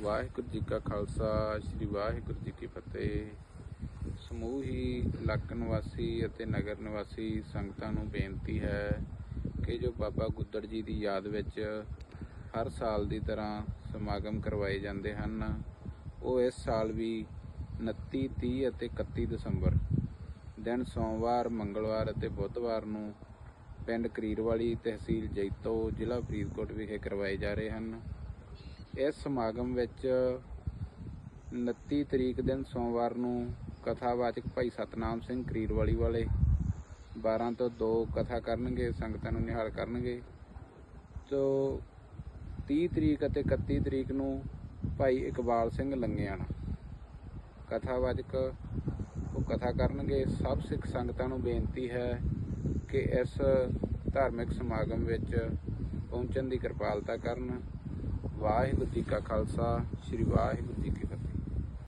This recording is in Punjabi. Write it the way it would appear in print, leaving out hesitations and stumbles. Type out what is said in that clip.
ਵਾਹਿਗੁਰੂ ਜੀ ਕਾ ਖਾਲਸਾ ਸ੍ਰੀ ਵਾਹਿਗੁਰੂ ਜੀ ਕੀ ਫਤਿਹ। ਸਮੂਹ ਹੀ ਇਲਾਕਾ ਨਿਵਾਸੀ ਅਤੇ ਨਗਰ ਨਿਵਾਸੀ ਸੰਗਤਾਂ ਨੂੰ ਬੇਨਤੀ ਹੈ ਕਿ ਜੋ ਬਾਬਾ ਗੁੱਦੜ ਜੀ ਦੀ ਯਾਦ ਵਿੱਚ ਹਰ ਸਾਲ ਦੀ ਤਰ੍ਹਾਂ ਸਮਾਗਮ ਕਰਵਾਏ ਜਾਂਦੇ ਹਨ, ਉਹ ਇਸ ਸਾਲ ਵੀ 29, 30 ਅਤੇ 31 ਦਸੰਬਰ ਦਿਨ ਸੋਮਵਾਰ, ਮੰਗਲਵਾਰ ਅਤੇ ਬੁੱਧਵਾਰ ਨੂੰ ਪਿੰਡ ਕਰੀਰਵਾਲੀ, ਤਹਿਸੀਲ ਜੈਤੋ, ਜ਼ਿਲ੍ਹਾ ਫਰੀਦਕੋਟ ਵਿਖੇ ਕਰਵਾਏ ਜਾ ਰਹੇ ਹਨ। ਇਸ ਸਮਾਗਮ ਵਿੱਚ 29 ਤਰੀਕ ਦਿਨ ਸੋਮਵਾਰ ਨੂੰ ਕਥਾਵਾਚਕ ਭਾਈ ਸਤਨਾਮ ਸਿੰਘ ਕਰੀਰਵਾਲੀ ਵਾਲੇ 12 ਤੋਂ 2 ਕਥਾ ਕਰਨਗੇ, ਸੰਗਤਾਂ ਨੂੰ ਨਿਹਾਲ ਕਰਨਗੇ। ਤੋ 30 ਤਰੀਕ ਅਤੇ 31 ਤਰੀਕ ਨੂੰ ਭਾਈ ਇਕਬਾਲ ਸਿੰਘ ਲੰਗੇਆਣਾ ਕਥਾਵਾਚਕ ਉਹ ਕਥਾ ਕਰਨਗੇ। ਸਭ ਸਿੱਖ ਸੰਗਤਾਂ ਨੂੰ ਬੇਨਤੀ ਹੈ ਕਿ ਇਸ ਧਾਰਮਿਕ ਸਮਾਗਮ ਵਿੱਚ ਪਹੁੰਚਣ ਦੀ ਕਿਰਪਾਲਤਾ ਕਰਨ। ਵਾਹਿਗੁਰੂ ਜੀ ਕਾ ਖਾਲਸਾ ਸ੍ਰੀ ਵਾਹਿਗੁਰੂ।